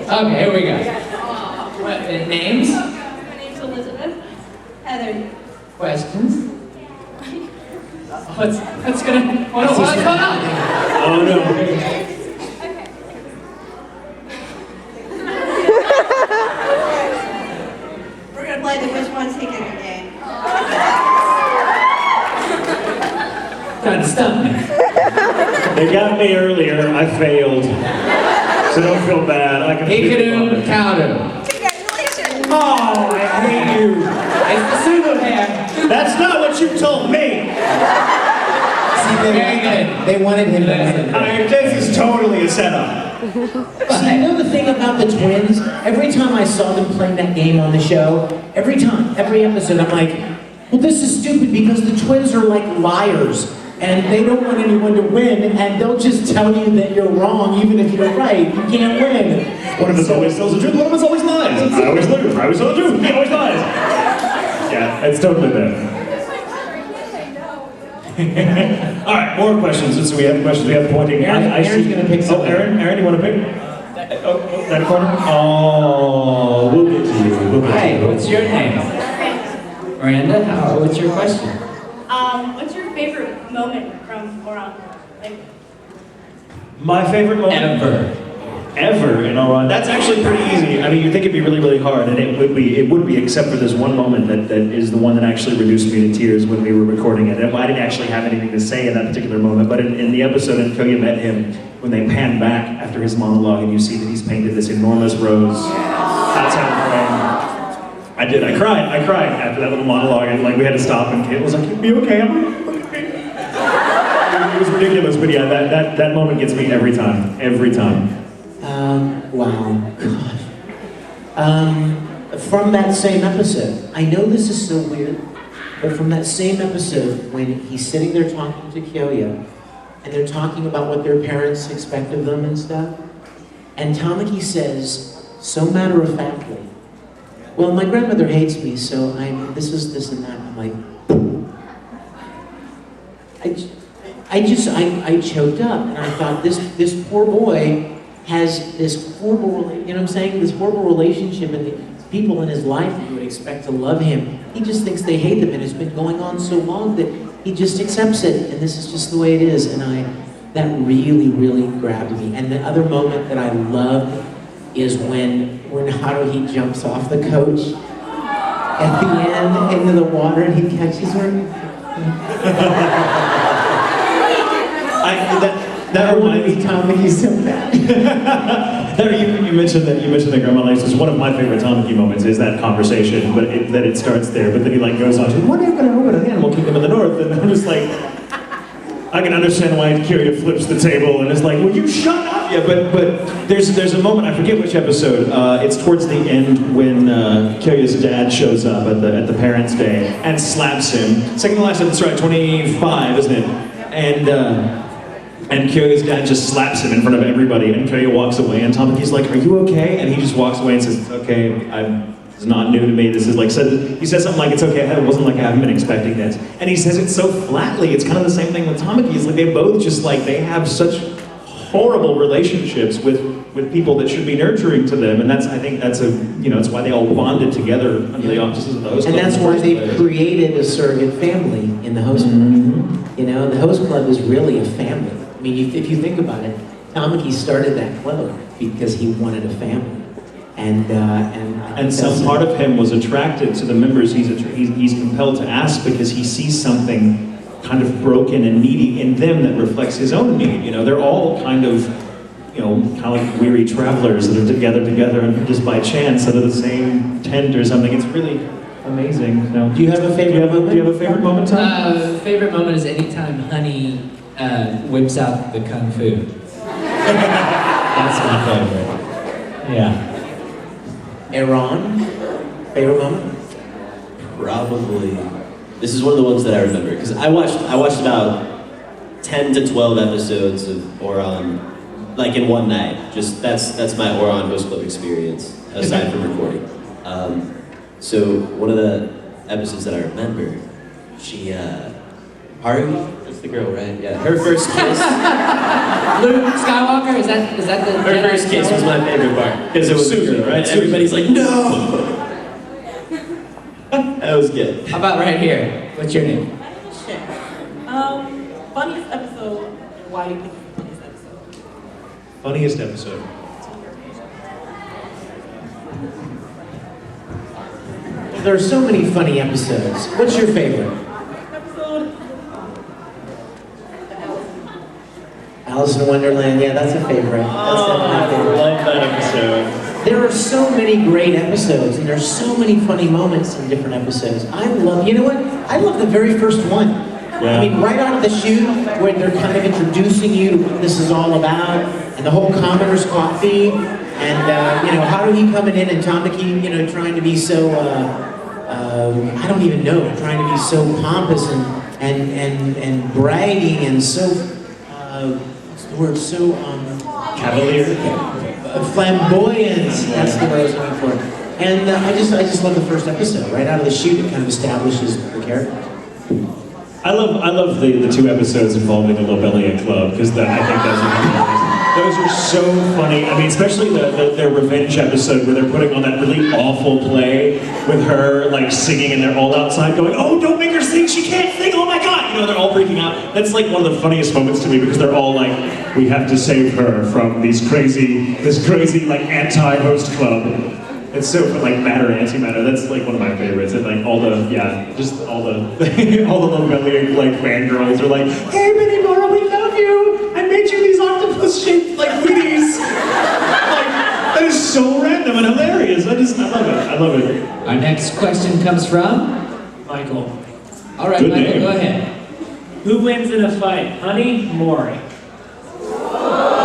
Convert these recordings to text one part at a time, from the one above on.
Okay, here we go. What, names? My name's Elizabeth. Heather. Questions? What's going on? Oh no. Okay. We're gonna play the which one's taking a game. Trying to stump me. They got me earlier. I failed. So don't feel bad. I can Hikaru Kaudu. Congratulations! Oh, I hate you. It's the pseudo hair. That's not what you told me. See, they wanted him to win. I mean, this is totally a setup. See, you know the thing about the twins? Every time I saw them playing that game on the show, every episode, I'm like, well, this is stupid because the twins are like liars. And they don't want anyone to win, and they'll just tell you that you're wrong, even if you're right. You can't win. One of us always tells the truth, one of us always lies. I always lose, I always tell the truth, he always lies. Yeah, it's totally that. Alright, more questions. So we have questions, we have pointing. Aaron's gonna pick something. Oh, Aaron, you want to pick? Oh, that corner? Oh, we'll get to you. We'll get to Hi, you. what's your name? Miranda, what's your question? What's your favorite moment from Ouran? Like, My favorite moment? Ever in Ouran. That's actually pretty easy. I mean, you'd think it'd be really, really hard, and it would be, except for this one moment that is the one that actually reduced me to tears when we were recording it. And I didn't actually have anything to say in that particular moment, but in the episode in Kyoya Met Him, when they pan back after his monologue and you see that he's painted this enormous rose outside the frame. I did, I cried after that little monologue, and like we had to stop, and Kate was like, "You'll be okay, I'm okay." It was ridiculous, but yeah, that moment gets me every time. Wow, gosh. From that same episode, I know this is so weird, but from that same episode, when he's sitting there talking to Kyoya, and they're talking about what their parents expect of them and stuff, and Tamaki says, so matter-of-factly, well, my grandmother hates me, so this is this and that. I'm like, I choked up, and I thought, this poor boy has this horrible, you know what I'm saying, this horrible relationship, and the people in his life that you would expect to love him, he just thinks they hate him, and it's been going on so long that he just accepts it, and this is just the way it is, and that really, really grabbed me. And the other moment that I loved is when Haruhi jumps off the coach at the end into the water, and he catches her. That reminds me, Tamaki so bad. You mentioned that Grandma likes this. One of my favorite Tamaki moments is that conversation, but it starts there. But then he like goes on to, "What are you going to open an animal kingdom in the north?" And I'm just like, I can understand why Kyoya flips the table and is like, "Will you shut up?" Yeah, but there's a moment, I forget which episode. It's towards the end when Kyoya's dad shows up at the Parents' Day and slaps him. Second to last episode, right? 25, isn't it? And Kyoya's dad just slaps him in front of everybody, and Kyoya walks away, and Tamaki's like, "Are you okay?" And he just walks away and says, "It's okay, it's not new to me. This is like," he says something like, "It's okay, it wasn't like I haven't been expecting this." And he says it so flatly. It's kind of the same thing with Tamaki. It's like they both just like, they have such horrible relationships with people that should be nurturing to them, and I think that's it's why they all bonded together under the auspices of the host club. And that's why they've created a surrogate family in the host club. You know, the host club is really a family. I mean, if you think about it, Tamaki started that club because he wanted a family, and some part of him was attracted to the members. He's compelled to ask because he sees something kind of broken and needy in them that reflects his own need. You know, they're all kind of like weary travelers that are together, and just by chance out of the same tent or something. It's really amazing. Do you have a favorite moment? Do you have a favorite moment, Tom? Favorite moment is anytime Honey whips out the kung fu. That's my favorite. Yeah. Aaron, favorite moment? Probably. This is one of the ones that I remember because I watched about 10 to 12 episodes of Ouran, like in one night. Just that's my Ouran Host Club experience aside from recording. So one of the episodes that I remember, Haruhi, the girl, right? Yeah. Her first kiss. Luke Skywalker, is that the Her Jedi first kiss was Skywalker? my favorite part because it was Susan, Susan, right? right? Everybody's like, no. That was good. How about right here? What's your name? Shit. Funniest episode, and why do you think it's the funniest episode? Funniest episode. There are so many funny episodes. What's your favorite? Episode. Alice in Wonderland. Yeah, that's a favorite. That's definitely a I favorite. love that episode. There are so many great episodes, and there's so many funny moments in different episodes. I love, you know what? I love the very first one. Yeah. I mean, right out of the chute, where they're kind of introducing you to what this is all about, and the whole commoner's coffee, and you know, how do he coming in and Tamaki, you know, trying to be so, I don't even know, trying to be so pompous and bragging and so, what's the word, so, Cavalier. flamboyant. That's the word I was looking for. And I just love the first episode. Right out of the chute, it kind of establishes the character. I love the two episodes involving the Lobelia Club because I think those are so funny. I mean, especially their revenge episode where they're putting on that really awful play with her like singing and they're all outside going, "Oh, don't make her sing! She can't sing! Oh my God!" You know, they're all freaking out. That's like one of the funniest moments to me because they're all like, "We have to save her from this crazy like anti-host club." It's so fun, like matter and antimatter. That's like one of my favorites. And like all the all the Lobelia like fangirls are like, "Hey, Minnie Mora, we love you. I made you these octopus-shaped like Wheaties." Like that is so random and hilarious. I love it. I love it. Our next question comes from Michael. All right, Good Michael, name. go ahead. Who wins in a fight, Honey, Maury?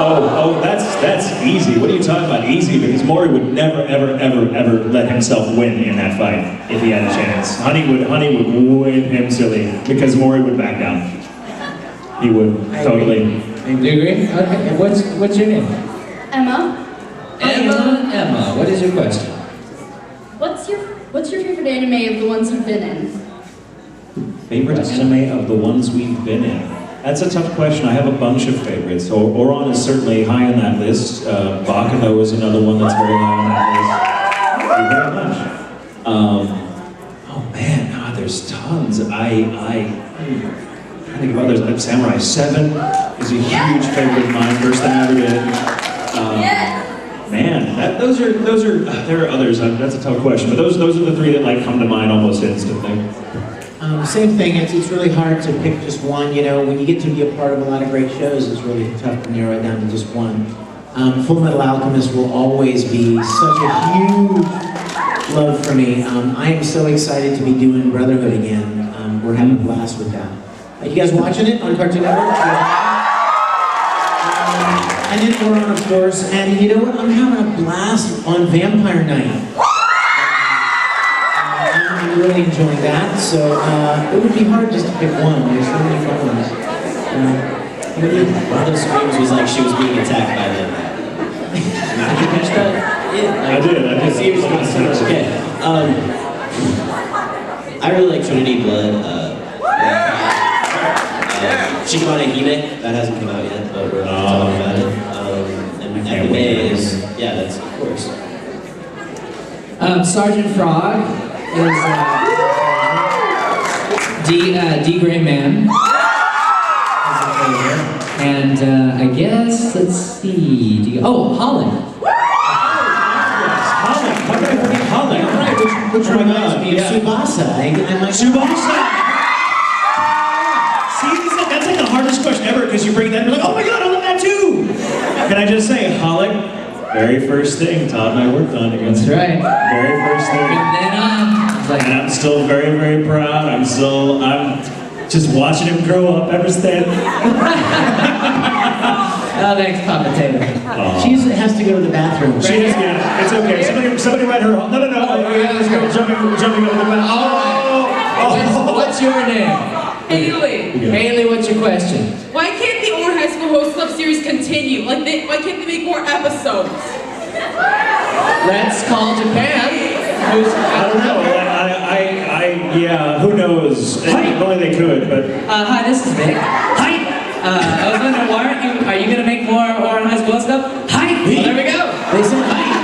Oh, that's easy. What are you talking about? Easy because Maury would never, ever let himself win in that fight if he had a chance. Honey would win him silly because Maury would back down. He would totally. Do you agree? Okay. What's your name? Emma, Emma, what is your question? what's your favorite anime of the ones you've been in? Favorite anime of the ones we've been in? That's a tough question. I have a bunch of favorites. So Ouran is certainly high on that list. Bakugo is another one that's very high on that list. Thank you very much. Oh man, there's tons. I'm trying to think of others. Samurai 7 is a huge favorite of mine. First thing I ever did. Man, those are. There are others. That's a tough question, but those are the three that like come to mind almost instantly. Same thing. It's really hard to pick just one. You know, when you get to be a part of a lot of great shows, it's really tough to narrow it down to just one. Full Metal Alchemist will always be such a huge love for me. I am so excited to be doing Brotherhood again. We're having a blast with that. You guys watching it on Cartoon Network? And then Ouran, of course. And you know what? I'm having a blast on Vampire Night. I'm really enjoying that. So it would be hard just to pick one. There's so many fun ones. One of those screams was like she was being attacked by them. Did you catch that? Yeah. I did. Seriously. Okay. I really like Trinity Blood. Shikimane Hime, that hasn't come out yet, but we're talking about it. And Anime is, yeah, that's of course. Sergeant Frog is D Gray Man. And I guess, let's see. Oh, Holland. Holland. Right, which reminds me of Tsubasa. I'm like, Tsubasa! See, that's like the hardest question ever because you bring that and you're like, oh my God, I love that too! Can I just say, Holland, very first thing Todd and I worked on together. That's right. Very first thing. From then on, it's like, And I'm still very, very proud. I'm just watching him grow up ever since. oh, thanks, Papa Taylor. she has to go to the bathroom. She is, yeah, it's okay. Somebody write her off. No. Oh, yeah, let's go. Jumping over the bathroom. What's your name? Haley, Haley, what's your question? why can't the Ouran High School Host Club series continue? Why can't they make more episodes? Let's call Japan. I don't know. I Yeah, who knows? Hi. If only they could, but Hi, this is Vic. Hi! I was wondering, are you gonna make more or